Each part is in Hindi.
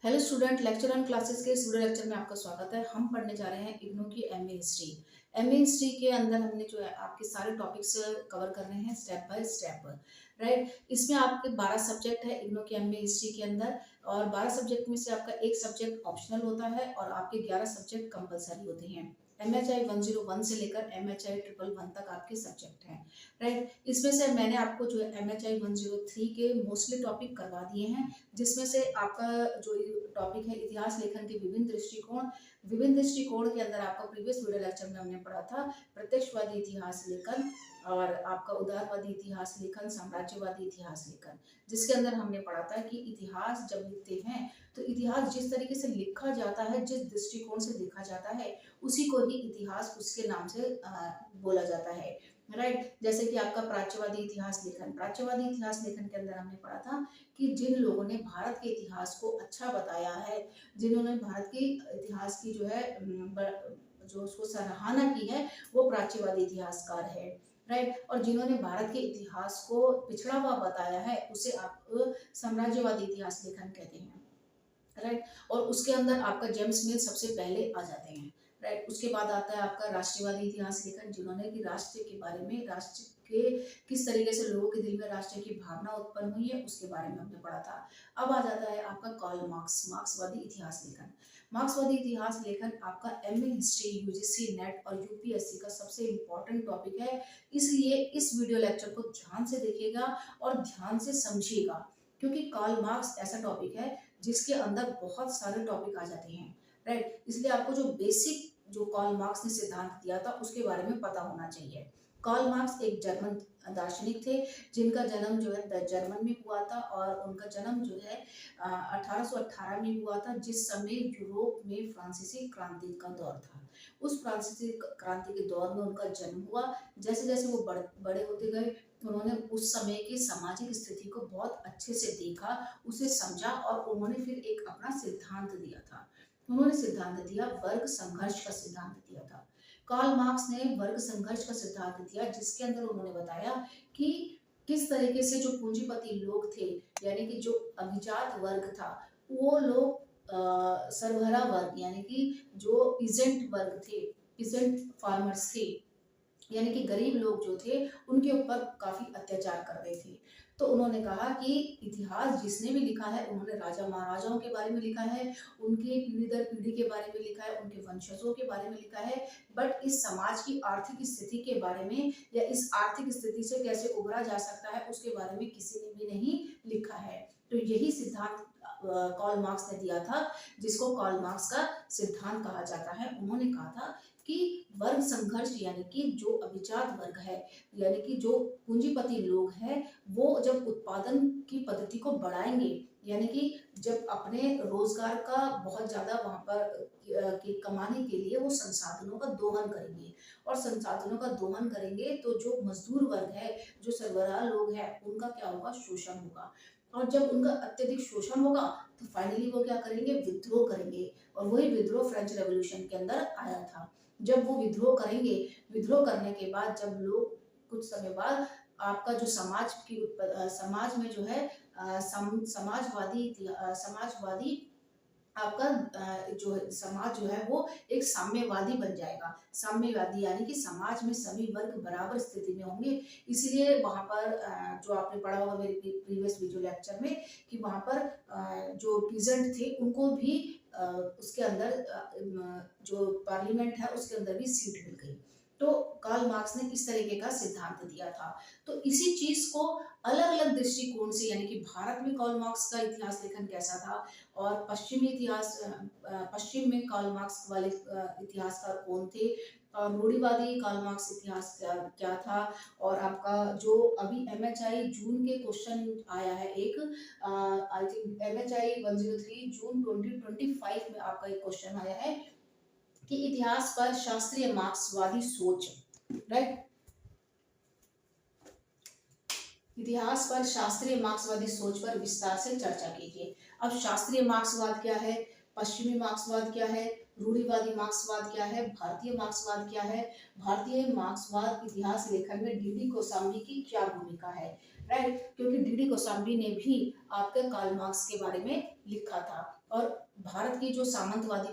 Hello student, lecture on classes के इस वीडियो लेक्चर में आपका स्वागत है। हम पढ़ने जा रहे हैं इग्नू की एमए हिस्ट्री। एमए हिस्ट्री के अंदर हमने जो है आपके सारे टॉपिक्स कवर कर रहे हैं स्टेप बाय स्टेप, राइट। इसमें आपके 12 सब्जेक्ट है इग्नू की एमए हिस्ट्री के अंदर, और 12 सब्जेक्ट में से आपका एक सब्जेक्ट ऑप्शनल होता है और आपके 11 सब्जेक्ट कंपलसरी होते हैं। MHI 101 से लेकर MHI 111 तक आपके सब्जेक्ट हैं, राइट। इसमें से मैंने आपको जो है MHI 103 के मोस्टली टॉपिक करवा दिए हैं, जिसमें से आपका जो टॉपिक है इतिहास लेखन के विभिन्न दृष्टिकोण। विभिन्न दृष्टिकोण के अंदर आपका प्रीवियस वीडियो लेक्चर में हमने पढ़ा था प्रत्यक्षवादी इतिहास लेखन और आपका उदारवादी इतिहास लेखन, साम्राज्यवादी इतिहास लेखन, जिसके अंदर हमने पढ़ा था कि इतिहास जब लिखते हैं तो इतिहास जिस तरीके से लिखा जाता है, जिस दृष्टिकोण से लिखा जाता है, उसी को ही इतिहास उसके नाम से बोला जाता है, राइट। जैसे कि आपका प्राच्यवादी इतिहास लेखन, प्राच्यवादी इतिहास लेखन के अंदर हमने पढ़ा था कि जिन लोगों ने भारत के इतिहास को अच्छा बताया है, जिन्होंने भारत के इतिहास की जो है जो उसको सराहना की है, वो प्राच्यवादी इतिहासकार है, राइट। और जिन्होंने भारत के इतिहास को पिछड़ा हुआ बताया है, उसे आप साम्राज्यवादी इतिहास लेखन कहते हैं, राइट। और उसके अंदर आपका जेम्स मिल सबसे पहले आ जाते हैं, राइट। उसके बाद आता है आपका राष्ट्रवादी इतिहास लेखन, जिन्होंने कि राष्ट्र के बारे में, राष्ट्र के किस तरीके से लोगों के दिल में राष्ट्र की भावना उत्पन्न हुई है, उसके बारे में हमने पढ़ा था। अब आ जाता है आपका कार्ल मार्क्स, मार्क्सवादी इतिहास लेखन। मार्क्सवादी इतिहास लेखन आपका एमए हिस्ट्री, यूजीसी नेट और यूपीएससी का सबसे इंपॉर्टेंट टॉपिक है, इसलिए इस वीडियो लेक्चर को ध्यान से देखिएगा और ध्यान से समझिएगा, क्योंकि कार्ल मार्क्स ऐसा टॉपिक है जिसके अंदर बहुत सारे टॉपिक आ जाते हैं, राइट। इसलिए आपको जो बेसिक जो कार्ल मार्क्स ने सिद्धांत दिया था उसके बारे में पता होना चाहिए। कार्ल मार्क्स एक जर्मन दार्शनिक थे, जिनका जन्म जो है जर्मन में हुआ था, और उनका जन्म जो है 1818 में हुआ था, जिस समय यूरोप में फ्रांसीसी क्रांति का दौर था। उस फ्रांसीसी क्रांति के दौर में उनका जन्म हुआ। जैसे जैसे वो बड़े होते गए, उन्होंने उस समय की सामाजिक स्थिति को बहुत अच्छे से देखा, उसे समझा, और उन्होंने फिर एक अपना सिद्धांत दिया था। उन्होंने सिद्धांत दिया, वर्ग संघर्ष का सिद्धांत दिया था। कार्ल मार्क्स ने वर्ग संघर्ष का सिद्धांत दिया, जिसके अंदर उन्होंने बताया कि किस तरीके से जो पूंजीपति लोग थे, यानी कि जो अभिजात वर्ग था, वो लोग सरभरा वर्ग, यानी कि जो पीजेंट वर्ग थे, पीजेंट फार्मर्स थे, यानी कि गरीब लोग जो थे, उनके ऊपर काफी अत्याचार कर रहे थे। तो उन्होंने कहा कि इतिहास जिसने भी लिखा है, उन्होंने राजा महाराजाओं के बारे में लिखा है, उनकी पीढ़ी दर पीढ़ी के बारे में लिखा है, उनके वंशजों के बारे में लिखा है, बट इस समाज की आर्थिक स्थिति के बारे में या इस आर्थिक स्थिति से कैसे उभरा जा सकता है, उसके बारे में किसी ने भी नहीं लिखा है। तो यही सिद्धांत कार्ल मार्क्स ने दिया था, जिसको कार्ल मार्क्स का सिद्धांत कहा जाता है। उन्होंने कहा था कि वर्ग संघर्ष, यानी कि जो अभिजात वर्ग है, यानी कि जो पूंजीपति लोग हैं, वो जब उत्पादन की पद्धति को बढ़ाएंगे, यानी कि जब अपने रोजगार का बहुत ज्यादा वहां पर कमाने के लिए वो संसाधनों का दोहन करेंगे, और संसाधनों का दोहन करेंगे तो जो मजदूर वर्ग है, जो सरबराह लोग हैं, उनका क्या होगा, शोषण होगा। और जब उनका अत्यधिक शोषण होगा तो फाइनली वो क्या करेंगे, विद्रोह करेंगे, और वही विद्रोह फ्रेंच रेवोल्यूशन के अंदर आया था। जब वो विद्रोह करेंगे, विद्रोह करने के बाद जब लोग कुछ समय बाद आपका जो समाज में जो है समाजवादी आपका जो है समाज जो है वो एक साम्यवादी बन जाएगा। साम्यवादी यानी कि समाज में सभी वर्ग बराबर स्थिति में होंगे। इसलिए वहां पर जो आपने पढ़ा होगा मेरे प्रीवियस वीडियो लेक्चर में, कि वहां पर जो पीजेंट थे उनको भी उसके अंदर जो पार्लियामेंट है उसके अंदर भी सीट मिल गई। तो कार्ल मार्क्स ने इस तरीके का सिद्धांत दिया था। तो इसी चीज को अलग अलग दृष्टिकोण से, यानी कि भारत में कार्ल मार्क्स का इतिहास लेखन कैसा था, और पश्चिमी इतिहास पश्चिम में कार्ल मार्क्स वाले इतिहासकार कौन थे, और रूढ़िवादी कार्ल मार्क्स इतिहास क्या था, और आपका जो अभी MHI जून के क्वेश्चन आया है एक, आई थिंक MHI 103 जून 2025 में आपका एक क्वेश्चन आया है कि इतिहास पर शास्त्रीय मार्क्सवादी सोच, राइट। इतिहास पर शास्त्रीय मार्क्सवादी सोच पर विस्तार से चर्चा कीजिए। अब शास्त्रीय मार्क्सवाद क्या है, पश्चिमी मार्क्सवाद क्या है, रूढ़िवादी मार्क्सवाद क्या है, भारतीय मार्क्सवाद क्या है, भारतीय मार्क्सवाद इतिहास लेखन में डीडी कोसांबी की क्या भूमिका है, राइट। क्योंकि डीडी कोसांबी ने भी आपके कार्ल मार्क्स के बारे में लिखा था, और भारत की जो सामंतवादी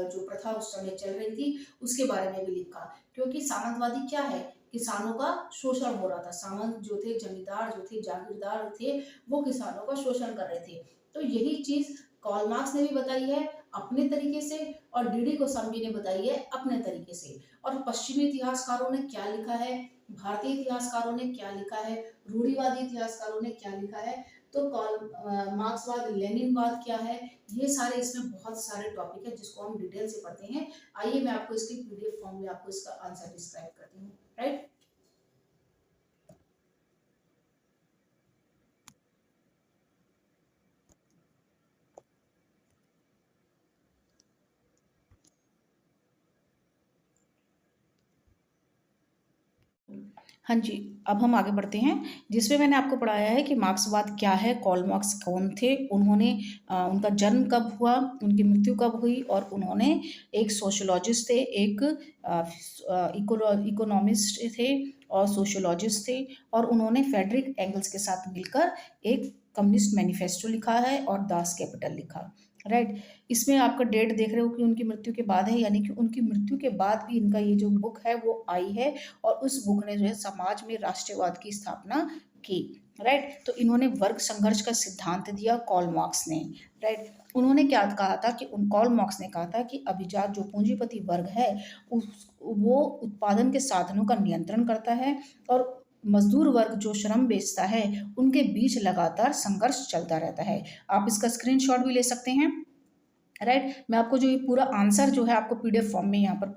जो प्रथा उस समय चल रही थी उसके बारे में भी लिखा। क्योंकि सामंतवादी क्या है, किसानों का शोषण हो रहा था। सामंत जो थे, जमींदार जो थे, जागीरदार थे, वो किसानों का शोषण कर रहे थे। तो यही चीज कार्ल मार्क्स ने भी बताई है अपने तरीके से, और डीडी गोस्वामी ने बताई है अपने तरीके से। और पश्चिमी इतिहासकारों ने क्या लिखा है, भारतीय इतिहासकारों ने क्या लिखा है, रूढ़िवादी इतिहासकारों ने क्या लिखा है, तो मार्क्सवाद, लेनिनवाद क्या है, ये सारे इसमें बहुत सारे टॉपिक है जिसको हम डिटेल से पढ़ते हैं। आइए मैं आपको इसकी पीडीएफ फॉर्म में आपको इसका आंसर डिस्क्राइब करती हूँ। राइट, हाँ जी, अब हम आगे बढ़ते हैं, जिसमें मैंने आपको पढ़ाया है कि मार्क्सवाद क्या है, कार्ल मार्क्स कौन थे, उन्होंने उनका जन्म कब हुआ, उनकी मृत्यु कब हुई, और उन्होंने एक सोशियोलॉजिस्ट थे, एक इकोनॉमिस्ट थे और सोशियोलॉजिस्ट थे, और उन्होंने फ्रेडरिक एंगल्स के साथ मिलकर एक कम्युनिस्ट मैनिफेस्टो लिखा है और दास कैपिटल लिखा। राइट, इसमें आपका डेट देख रहे हो कि उनकी मृत्यु के बाद है, यानी कि उनकी मृत्यु के बाद भी इनका ये जो बुक है वो आई है, और उस बुक ने जो है समाज में राष्ट्रवाद की स्थापना की। राइट, तो इन्होंने वर्ग संघर्ष का सिद्धांत दिया कार्ल मार्क्स ने। राइट, उन्होंने क्या कहा था कि कार्ल मार्क्स ने कहा था कि अभिजात जो पूंजीपति वर्ग है वो उत्पादन के साधनों का नियंत्रण करता है, और मजदूर वर्ग जो श्रम बेचता है उनके बीच लगातार संघर्ष चलता रहता है। आप इसका स्क्रीनशॉट भी ले सकते हैं। राइट, मैं आपको जो ये पूरा आंसर जो है आपको पीडीएफ फॉर्म में यहाँ पर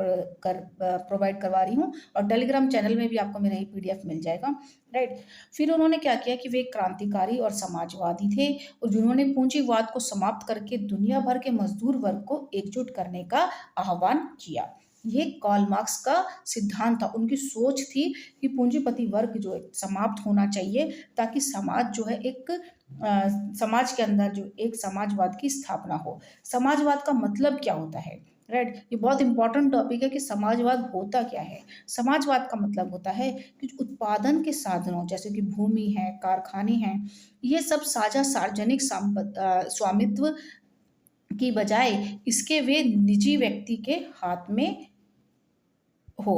प्रोवाइड करवा रही हूँ, और टेलीग्राम चैनल में भी आपको मेरा ये पीडीएफ मिल जाएगा। राइट, फिर उन्होंने क्या किया कि वे एक क्रांतिकारी और समाजवादी थे, और जिन्होंने पूंजीवाद को समाप्त करके दुनिया भर के मजदूर वर्ग को एकजुट करने का आह्वान किया। ये कार्ल मार्क्स का सिद्धांत था, उनकी सोच थी कि पूंजीपति वर्ग जो है समाप्त होना चाहिए, ताकि समाज जो है एक समाज के अंदर जो एक समाजवाद की स्थापना हो। समाजवाद का मतलब क्या होता है? राइट, ये बहुत इंपॉर्टेंट टॉपिक है कि समाजवाद होता क्या है। समाजवाद का मतलब होता है कि उत्पादन के साधनों जैसे कि भूमि है, कारखाने हैं, ये सब साझा सार्वजनिक स्वामित्व की बजाय इसके वे निजी व्यक्ति के हाथ में हो,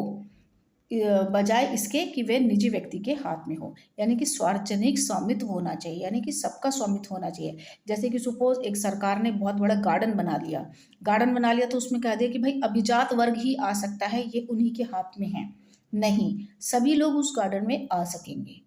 बजाय इसके कि वे निजी व्यक्ति के हाथ में हो, यानी कि सार्वजनिक स्वामित्व होना चाहिए, यानी कि सबका स्वामित्व होना चाहिए। जैसे कि सपोज एक सरकार ने बहुत बड़ा गार्डन बना लिया तो उसमें कह दिया कि भाई अभिजात वर्ग ही आ सकता है, ये उन्हीं के हाथ में है। नहीं, सभी लोग उस गार्डन में आ सकेंगे,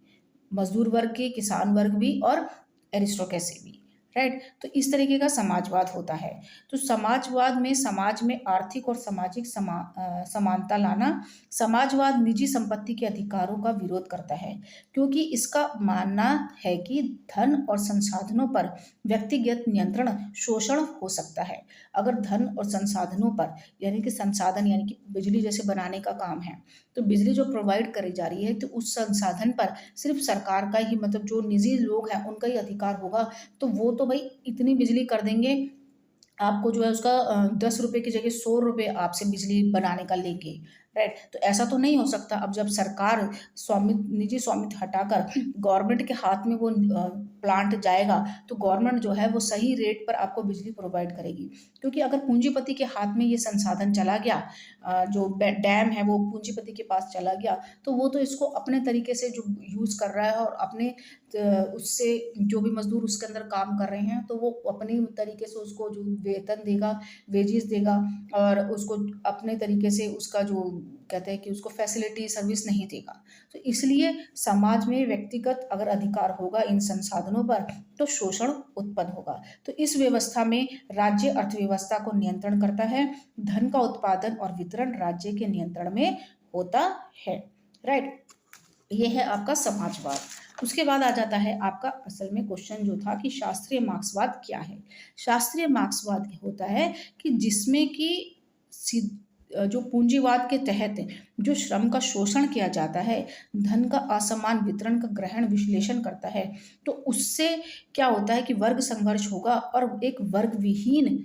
मजदूर वर्ग के, किसान वर्ग भी और एरिस्टोक्रेसी भी। राइट, तो इस तरीके का समाजवाद होता है। तो समाजवाद में समाज में आर्थिक और सामाजिक समानता लाना। समाजवाद निजी संपत्ति के अधिकारों का विरोध करता है, क्योंकि इसका मानना है कि धन और संसाधनों पर व्यक्तिगत नियंत्रण शोषण हो सकता है। अगर धन और संसाधनों पर, यानी कि संसाधन यानी कि बिजली जैसे बनाने का काम है, तो बिजली जो प्रोवाइड करी जा रही है तो उस संसाधन पर सिर्फ सरकार का ही, मतलब जो निजी लोग हैं उनका ही अधिकार होगा, तो वो तो भाई इतनी बिजली कर देंगे, आपको जो है उसका 10 रुपए की जगह 100 रुपए आपसे बिजली बनाने का लेंगे। राइट, तो ऐसा तो नहीं हो सकता। अब जब सरकार निजी स्वामित्व हटाकर गवर्नमेंट के हाथ में वो प्लांट जाएगा, तो गवर्नमेंट जो है वो सही रेट पर आपको बिजली प्रोवाइड करेगी। क्योंकि अगर पूंजीपति के हाथ में ये संसाधन चला गया, जो डैम है वो पूंजीपति के पास चला गया, तो वो तो इसको अपने तरीके से जो यूज़ कर रहा है, और अपने उससे जो भी मजदूर उसके अंदर काम कर रहे हैं तो वो अपने तरीके से उसको जो वेतन देगा, वेजेस देगा, और उसको अपने तरीके से उसका जो कहते हैं कि उसको फैसिलिटी सर्विस नहीं देगा। तो इसलिए समाज में व्यक्तिगत अगर अधिकार होगा इन संसाधनों पर, तो शोषण उत्पन्न होगा। तो इस व्यवस्था में राज्य अर्थव्यवस्था को नियंत्रण करता है, धन का उत्पादन और वितरण राज्य के नियंत्रण में होता है। राइट, ये है आपका समाजवाद। उसके बाद आ जाता है आपका असल में क्वेश्चन जो था कि शास्त्रीय मार्क्सवाद क्या है। शास्त्रीय मार्क्सवाद होता है कि जिसमें कि जो पूंजीवाद के तहत जो श्रम का शोषण किया जाता है, धन का असमान वितरण का ग्रहण विश्लेषण करता है, तो उससे क्या होता है कि वर्ग संघर्ष होगा और एक वर्ग विहीन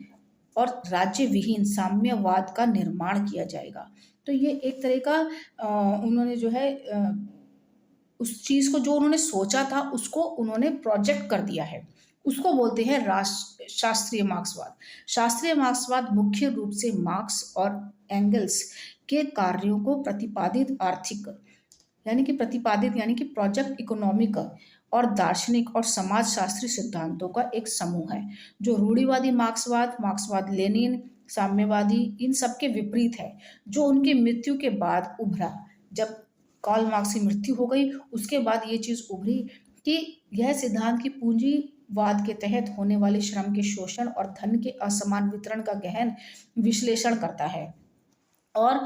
और राज्य विहीन साम्यवाद का निर्माण किया जाएगा। तो ये एक तरह का उन्होंने जो है उस चीज़ को जो उन्होंने सोचा था उसको उन्होंने प्रोजेक्ट कर दिया है। उसको बोलते हैं शास्त्रीय मार्क्सवाद। शास्त्रीय मार्क्सवाद मुख्य रूप से मार्क्स और एंगल्स के कार्यों को प्रतिपादित आर्थिक यानी कि प्रोजेक्ट इकोनॉमिक और दार्शनिक और समाजशास्त्री सिद्धांतों का एक समूह है। जो रूढ़िवादी मार्क्सवाद, मार्क्सवाद लेनिन, साम्यवादी, इन सब के विपरीत है, जो उनकी मृत्यु के बाद उभरा। जब कार्ल मार्क्स की मृत्यु हो गई, उसके बाद ये चीज उभरी कि यह सिद्धांत की पूंजीवाद के तहत होने वाले श्रम के शोषण और धन के असमान वितरण का गहन विश्लेषण करता है। और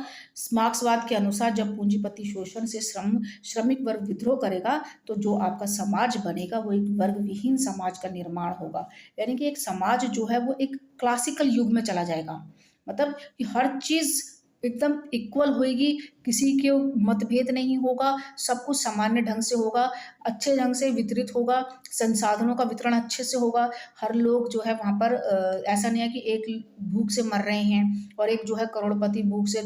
मार्क्सवाद के अनुसार जब पूंजीपति शोषण से श्रमिक वर्ग विद्रोह करेगा, तो जो आपका समाज बनेगा वो एक वर्ग विहीन समाज का निर्माण होगा। यानी कि एक समाज जो है वो एक क्लासिकल युग में चला जाएगा। मतलब कि हर चीज एकदम इक्वल होएगी, किसी के मतभेद नहीं होगा, सब कुछ सामान्य ढंग से होगा, अच्छे ढंग से वितरित होगा, संसाधनों का वितरण अच्छे से होगा। हर लोग जो है वहाँ पर ऐसा नहीं है कि एक भूख से मर रहे हैं और एक जो है करोड़पति भूख से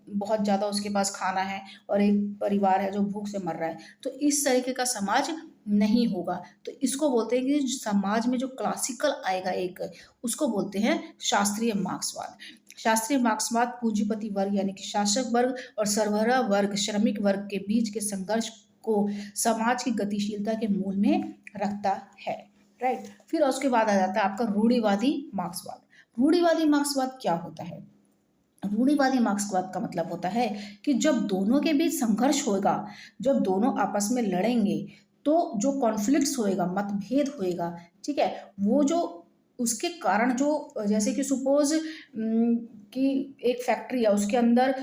बहुत ज़्यादा उसके पास खाना है और एक परिवार है जो भूख से मर रहा है। तो इस तरीके का समाज नहीं होगा। तो इसको बोलते हैं कि समाज में जो क्लासिकल आएगा एक, उसको बोलते हैं शास्त्रीय मार्क्सवाद। शास्त्रीय मार्क्सवाद पूंजीपति वर्ग यानी कि शासक वर्ग और सरबराह वर्ग श्रमिक वर्ग के बीच के संघर्ष को समाज की गतिशीलता के मूल में रखता है। राइट। फिर उसके बाद आ जाता है आपका रूढ़िवादी मार्क्सवाद। रूढ़िवादी मार्क्सवाद क्या होता है? रूढ़िवादी मार्क्सवाद का मतलब होता है कि जब दोनों के बीच संघर्ष होगा, जब दोनों आपस में लड़ेंगे, तो जो कॉन्फ्लिक्ट्स होएगा, मतभेद होएगा, ठीक है, वो जो उसके कारण जो जैसे कि सपोज कि एक फैक्ट्री है, उसके अंदर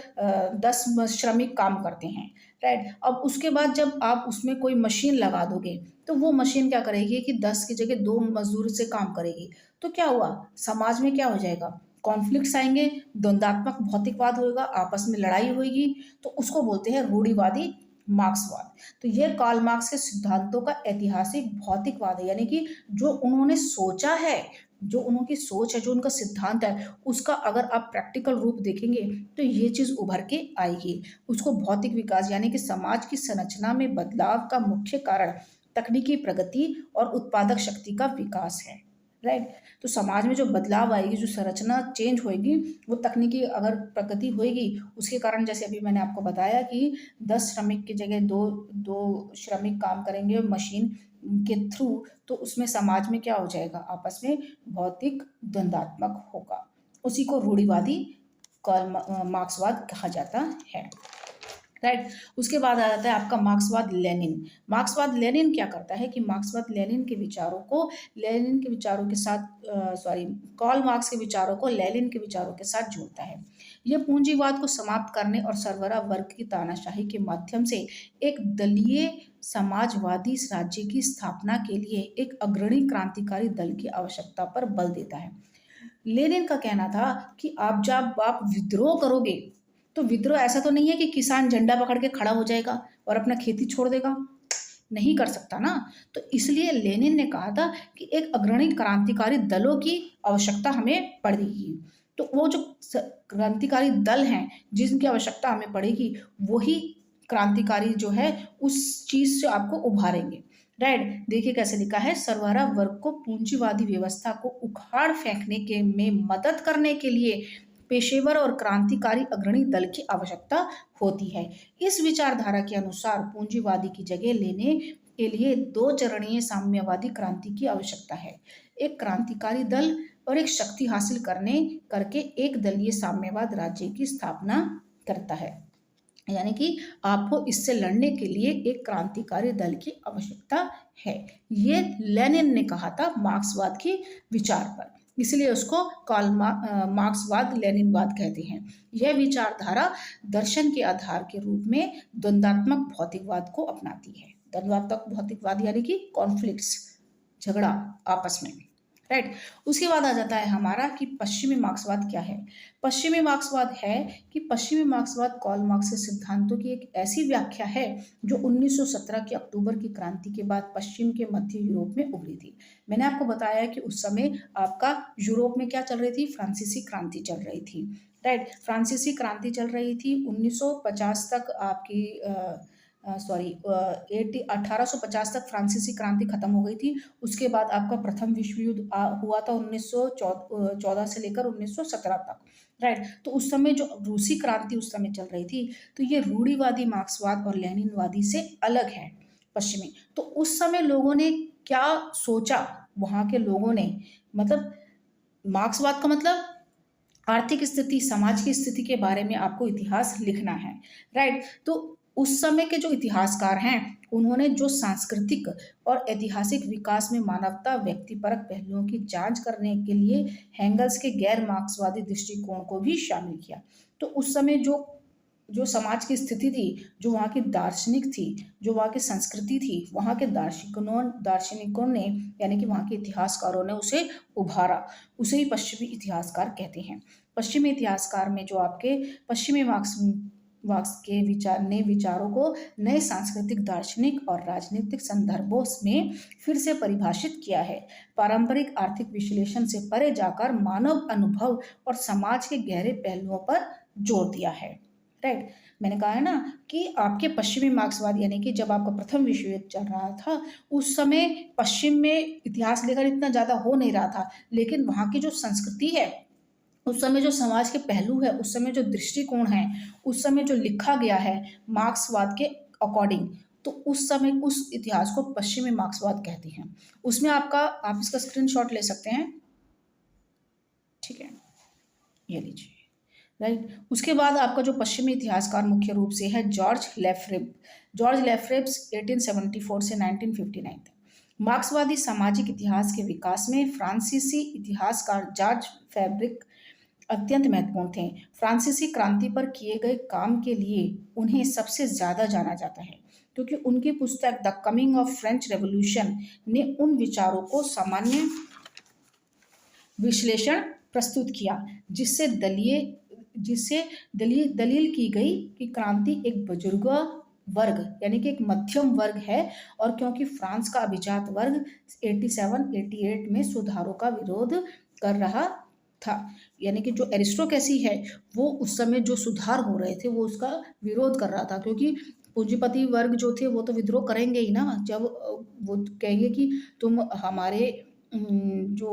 10 श्रमिक काम करते हैं। राइट। अब उसके बाद जब आप उसमें कोई मशीन लगा दोगे, तो वो मशीन क्या करेगी कि 10 की जगह 2 मजदूर से काम करेगी। तो क्या हुआ, समाज में क्या हो जाएगा, कॉन्फ्लिक्ट्स आएंगे, द्वंद्वात्मक भौतिकवाद होगा, आपस में लड़ाई होगी। तो उसको बोलते हैं रूढ़िवादी मार्क्सवाद। तो ये कार्ल मार्क्स के सिद्धांतों का ऐतिहासिक भौतिकवाद है, यानी कि जो उन्होंने सोचा है, जो उनकी सोच है, जो उनका सिद्धांत है, उसका अगर आप प्रैक्टिकल रूप देखेंगे तो ये चीज उभर के आएगी। उसको भौतिक विकास यानी कि समाज की संरचना में बदलाव का मुख्य कारण तकनीकी प्रगति और उत्पादक शक्ति का विकास है। राइट। तो समाज में जो बदलाव आएगी, जो संरचना चेंज होएगी, वो तकनीकी अगर प्रगति होएगी, उसके कारण जैसे अभी मैंने आपको बताया कि 10 श्रमिक की जगह दो दो श्रमिक काम करेंगे मशीन के थ्रू, तो उसमें समाज में क्या हो जाएगा, आपस में भौतिक द्वंद्वात्मक होगा। उसी को रूढ़िवादी मार्क्सवाद कहा जाता है। राइट। उसके बाद आ जाता है आपका मार्क्सवाद लेनिन। मार्क्सवाद लेनिन क्या करता है कि मार्क्सवाद लेनिन के विचारों के साथ कार्ल मार्क्स के विचारों को लेनिन के विचारों के साथ जोड़ता है। यह पूंजीवाद को समाप्त करने और सरबराह वर्ग की तानाशाही के माध्यम से एक दलीय समाजवादी राज्य की स्थापना के लिए एक अग्रणी क्रांतिकारी दल की आवश्यकता पर बल देता है। लेनिन का कहना था कि जब आप विद्रोह करोगे, तो विद्रोह ऐसा तो नहीं है कि किसान झंडा पकड़ के खड़ा हो जाएगा और अपना खेती छोड़ देगा, नहीं कर सकता ना। तो इसलिए लेनिन ने कहा था कि एक अग्रणी क्रांतिकारी दलों की आवश्यकता हमें पड़ेगी। तो वो जो क्रांतिकारी दल हैं जिनकी आवश्यकता हमें पड़ेगी, वही क्रांतिकारी जो है उस चीज से आपको उभारेंगे। राइट। देखिए कैसे लिखा है, सरबराह वर्ग को पूंजीवादी व्यवस्था को उखाड़ फेंकने के में मदद करने के लिए पेशेवर और क्रांतिकारी अग्रणी दल की आवश्यकता होती है। इस विचारधारा के अनुसार पूंजीवादी की जगह लेने के लिए 2 चरणीय साम्यवादी क्रांति की आवश्यकता है। एक क्रांतिकारी दल और एक शक्ति हासिल करके एक दलीय साम्यवाद राज्य की स्थापना करता है। यानी कि आपको इससे लड़ने के लिए एक क्रांतिकारी दल की आवश्यकता है। ये लेनिन ने कहा था मार्क्सवाद की विचार पर, इसलिए उसको मार्क्सवाद लेनिनवाद कहते हैं। यह विचारधारा दर्शन के आधार के रूप में द्वंद्वात्मक भौतिकवाद को अपनाती है। द्वंद्वात्मक भौतिकवाद यानी कि कॉन्फ्लिक्ट्स, झगड़ा आपस में। राइट। उसके बाद आ जाता है हमारा कि पश्चिमी मार्क्सवाद क्या है। पश्चिमी मार्क्सवाद है कि पश्चिमी मार्क्सवाद कार्ल मार्क्स के सिद्धांतों की एक ऐसी व्याख्या है जो 1917 के अक्टूबर की क्रांति के बाद पश्चिम के मध्य यूरोप में उभरी थी। मैंने आपको बताया कि उस समय आपका यूरोप में क्या चल रही थी, फ्रांसीसी क्रांति चल रही थी। राइट। फ्रांसीसी क्रांति चल रही थी 1950 तक आपकी सॉरी 1850 तक फ्रांसीसी क्रांति खत्म हो गई थी। उसके बाद आपका प्रथम विश्व युद्ध हुआ था 1914 से लेकर 1917 तक, राइट। तो उस समय जो रूसी क्रांति उस समय चल रही थी, तो ये रूढ़िवादी मार्क्सवाद और लेनिनवादी से अलग है, पश्चिमी। तो उस समय लोगों ने क्या सोचा, वहाँ के लोगों ने, मतलब मार्क्सवाद का मतलब आर्थिक स्थिति, समाज की स्थिति के बारे में आपको इतिहास लिखना है, राइट। तो उस समय के जो इतिहासकार हैं, उन्होंने जो सांस्कृतिक और ऐतिहासिक विकास में मानवता व्यक्तिपरक पहलुओं की जांच करने के लिए हेंगल्स के गैर मार्क्सवादी दृष्टिकोण को भी शामिल किया। तो उस समय जो जो समाज की स्थिति थी, जो वहाँ की दार्शनिक थी, जो वहाँ की संस्कृति थी, वहाँ के दार्शनिकों ने, यानी कि वहाँ के इतिहासकारों ने उसे उभारा। उसे ही पश्चिमी इतिहासकार कहते हैं। पश्चिमी इतिहासकार में जो आपके पश्चिमी मार्क्स के विचारों को नए सांस्कृतिक, दार्शनिक और राजनीतिक संदर्भों में फिर से परिभाषित किया है। पारंपरिक आर्थिक विश्लेषण से परे जाकर मानव अनुभव और समाज के गहरे पहलुओं पर जोर दिया है, राइट। मैंने कहा है ना कि आपके पश्चिमी मार्क्सवाद, यानी कि जब आपका प्रथम विश्व युद्ध चल रहा था, उस समय पश्चिम में इतिहास लेखन इतना ज़्यादा हो नहीं रहा था, लेकिन वहाँ की जो संस्कृति है, उस समय जो समाज के पहलू है, उस समय जो दृष्टिकोण है, उस समय जो लिखा गया है मार्क्सवाद के अकॉर्डिंग, तो उस समय उस इतिहास को पश्चिमी मार्क्सवाद कहते हैं। उसमें आप इसका स्क्रीनशॉट ले सकते हैं, ठीक है, ये लीजिए, राइट। उसके बाद आपका जो पश्चिमी इतिहासकार मुख्य रूप से है जॉर्ज लेफ्रेब्स 1874 से 1959 तक। मार्क्सवादी सामाजिक इतिहास के विकास में फ्रांसीसी इतिहासकार जॉर्ज फैब्रिक अत्यंत महत्वपूर्ण थे। फ्रांसीसी क्रांति पर किए गए काम के लिए उन्हें सबसे ज़्यादा जाना जाता है, क्योंकि उनकी पुस्तक the coming of French revolution ने उन विचारों को सामान्य विश्लेषण प्रस्तुत किया, जिससे दलील की गई कि क्रांति एक बुजुर्गा वर्ग, यानी कि एक मध्यम वर्ग है, और क्योंकि फ्रांस का अभिजात वर्ग 87-88 में सुधारों का विरोध कर रहा था, यानी कि जो एरिस्टोक्रेसी है वो उस समय जो सुधार हो रहे थे वो उसका विरोध कर रहा था, क्योंकि पूंजीपति वर्ग जो थे वो तो विद्रोह करेंगे ही ना, जब वो कहेंगे कि तुम हमारे जो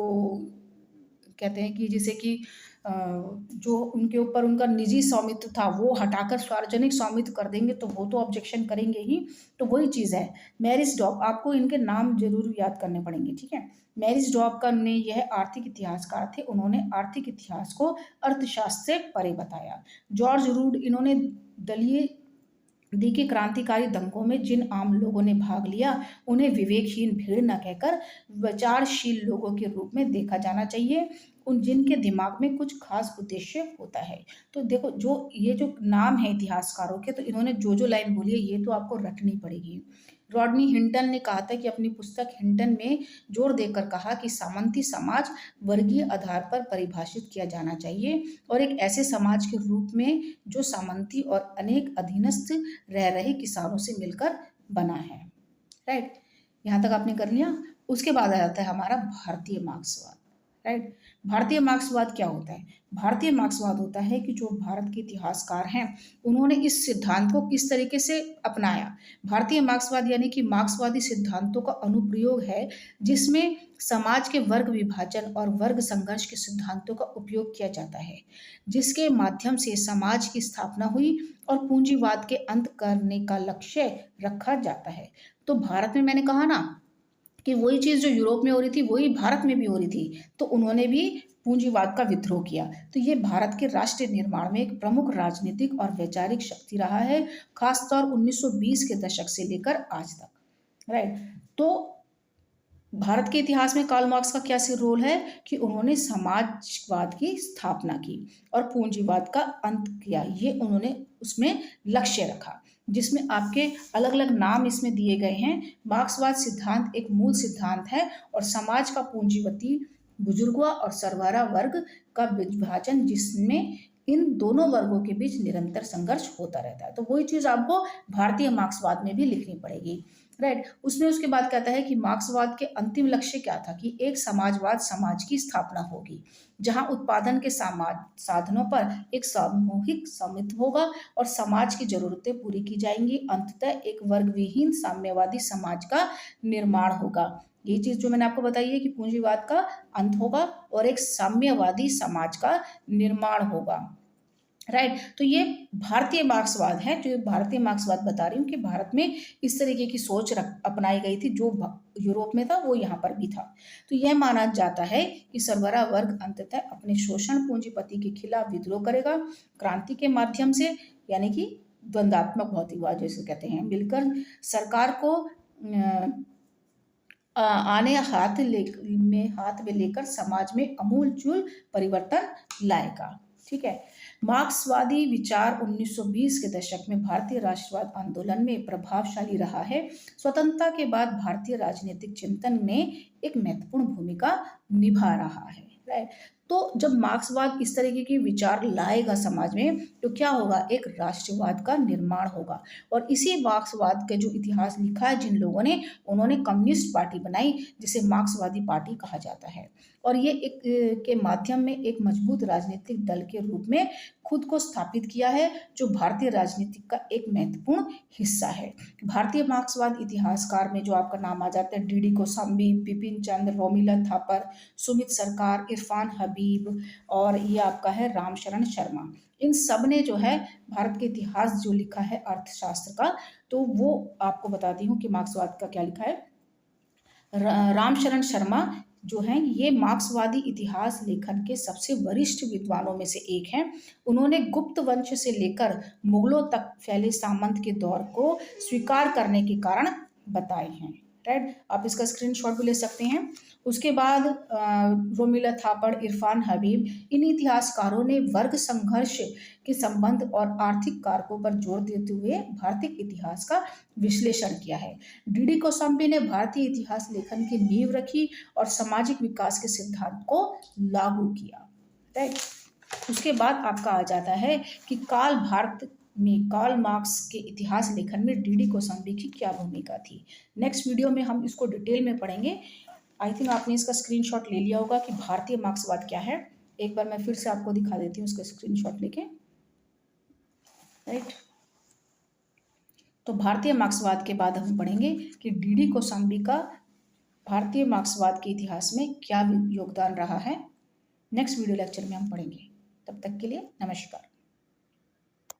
कहते हैं कि जैसे कि जो उनके ऊपर उनका निजी स्वामित्व था वो हटाकर सार्वजनिक स्वामित्व कर देंगे, तो वो तो ऑब्जेक्शन करेंगे ही। तो वही चीज़ है। मैरिस डॉब, आपको इनके नाम जरूर याद करने पड़ेंगे, ठीक है। मैरिस डॉब का ने यह आर्थिक इतिहासकार थे, उन्होंने आर्थिक इतिहास को अर्थशास्त्र से परे बताया। जॉर्ज रूड, इन्होंने दलीय दी कि क्रांतिकारी दंगों में जिन आम लोगों ने भाग लिया उन्हें विवेकहीन भीड़ न कहकर विचारशील लोगों के रूप में देखा जाना चाहिए, उन जिनके दिमाग में कुछ खास उद्देश्य होता है। तो देखो, जो ये जो नाम है इतिहासकारों के, तो इन्होंने जो जो लाइन बोली है ये तो आपको रटनी पड़ेगी। रॉडनी हिंटन ने कहा था कि अपनी पुस्तक हिंटन में जोर देकर कहा कि सामंती समाज वर्गीय आधार पर परिभाषित किया जाना चाहिए और एक ऐसे समाज के रूप में जो सामंती और अनेक अधीनस्थ रह रहे किसानों से मिलकर बना है, राइट। यहाँ तक आपने कर लिया। उसके बाद आ जाता है हमारा भारतीय मार्क्सवाद, राइट। भारतीय मार्क्सवाद क्या होता है? भारतीय मार्क्सवाद होता है कि जो भारत के इतिहासकार हैं उन्होंने इस सिद्धांत को किस तरीके से अपनाया। भारतीय मार्क्सवाद यानी कि मार्क्सवादी सिद्धांतों का अनुप्रयोग है, जिसमें समाज के वर्ग विभाजन और वर्ग संघर्ष के सिद्धांतों का उपयोग किया जाता है, जिसके माध्यम से समाज की स्थापना हुई और पूंजीवाद के अंत करने का लक्ष्य रखा जाता है। तो भारत में मैंने कहा ना कि वही चीज़ जो यूरोप में हो रही थी वही भारत में भी हो रही थी, तो उन्होंने भी पूंजीवाद का विद्रोह किया। तो ये भारत के राष्ट्र निर्माण में एक प्रमुख राजनीतिक और वैचारिक शक्ति रहा है, खासतौर 1920 के दशक से लेकर आज तक, राइट। तो भारत के इतिहास में कार्ल मार्क्स का क्या रोल है कि उन्होंने समाजवाद की स्थापना की और पूंजीवाद का अंत किया, ये उन्होंने उसमें लक्ष्य रखा, जिसमें आपके अलग अलग नाम इसमें दिए गए हैं। मार्क्सवाद सिद्धांत एक मूल सिद्धांत है और समाज का पूंजीवती बुजुर्गों और सरबरा वर्ग का विभाजन, जिसमें इन दोनों वर्गों के बीच निरंतर संघर्ष होता रहता है। तो वही चीज़ आपको भारतीय मार्क्सवाद में भी लिखनी पड़ेगी। राइट। उसमें उसके बाद कहता है कि मार्क्सवाद के अंतिम लक्ष्य क्या था, कि एक समाजवाद समाज की स्थापना होगी जहां उत्पादन के समाज साधनों पर एक सामूहिक स्वामित्व होगा और समाज की जरूरतें पूरी की जाएंगी। अंततः एक वर्ग विहीन साम्यवादी समाज का निर्माण होगा। ये चीज जो मैंने आपको बताई है कि पूंजीवाद का अंत होगा और एक साम्यवादी समाज का निर्माण होगा। राइट। तो ये भारतीय मार्क्सवाद है, जो भारतीय मार्क्सवाद बता रही हूँ कि भारत में इस तरीके की सोच अपनाई गई थी, जो यूरोप में था वो यहाँ पर भी था। तो यह माना जाता है कि सरबरा वर्ग अंततः अपने शोषण पूंजीपति के खिलाफ विद्रोह करेगा क्रांति के माध्यम से, यानी कि द्वंद्वात्मक भौतिकवाद जैसे कहते हैं, मिलकर सरकार को आने हाथ में लेकर समाज में अमूलचूल परिवर्तन लाएगा। ठीक है। मार्क्सवादी विचार 1920 के दशक में भारतीय राष्ट्रवाद आंदोलन में प्रभावशाली रहा है। स्वतंत्रता के बाद भारतीय राजनीतिक चिंतन में एक महत्वपूर्ण भूमिका निभा रहा है। राइट। तो जब मार्क्सवाद इस तरीके के विचार लाएगा समाज में, तो क्या होगा, एक राष्ट्रवाद का निर्माण होगा। और इसी मार्क्सवाद का जो इतिहास लिखा है जिन लोगों ने, उन्होंने कम्युनिस्ट पार्टी बनाई जिसे मार्क्सवादी पार्टी कहा जाता है। और ये एक के माध्यम में एक मजबूत राजनीतिक दल के रूप में खुद को स्थापित किया है, जो भारतीय राजनीति का एक महत्वपूर्ण हिस्सा है। भारतीय मार्क्सवाद इतिहासकार में जो आपका नाम आ जाता है, डीडी कोशाम्बी, बिपिन चंद्र, रोमिला थापर, सुमित सरकार, इरफान हबीब और ये आपका है रामशरण शर्मा, इन सब ने जो है भारत के इतिहास जो लिखा है अर्थशास्त्र का, तो वो आपको बताती हूँ कि मार्क्सवाद का क्या लिखा है। रामशरण शर्मा जो हैं, ये मार्क्सवादी इतिहास लेखन के सबसे वरिष्ठ विद्वानों में से एक हैं। उन्होंने गुप्त वंश से लेकर मुगलों तक फैले सामंत के दौर को स्वीकार करने के कारण बताए हैं। राइट। आप इसका स्क्रीनशॉट भी ले सकते हैं। उसके बाद रोमिला थापड़, इरफान हबीब, इन इतिहासकारों ने वर्ग संघर्ष के संबंध और आर्थिक कारकों पर जोर देते हुए भारतीय इतिहास का विश्लेषण किया है। डीडी कोशाम्बी ने भारतीय इतिहास लेखन की नींव रखी और सामाजिक विकास के सिद्धांत को लागू किया। राइट। उसके बाद आपका आ जाता है कि भारत में कार्ल मार्क्स के इतिहास लेखन में डीडी कोशाम्बी की क्या भूमिका थी। नेक्स्ट वीडियो में हम इसको डिटेल में पढ़ेंगे। आई थिंक आपने इसका स्क्रीनशॉट ले लिया होगा कि भारतीय मार्क्सवाद क्या है। एक बार मैं फिर से आपको दिखा देती हूँ उसका स्क्रीनशॉट लेके। राइट। तो भारतीय मार्क्सवाद के बाद हम पढ़ेंगे कि डीडी कोशाम्बी का भारतीय मार्क्सवाद के इतिहास में क्या योगदान रहा है। नेक्स्ट वीडियो लेक्चर में हम पढ़ेंगे। तब तक के लिए नमस्कार।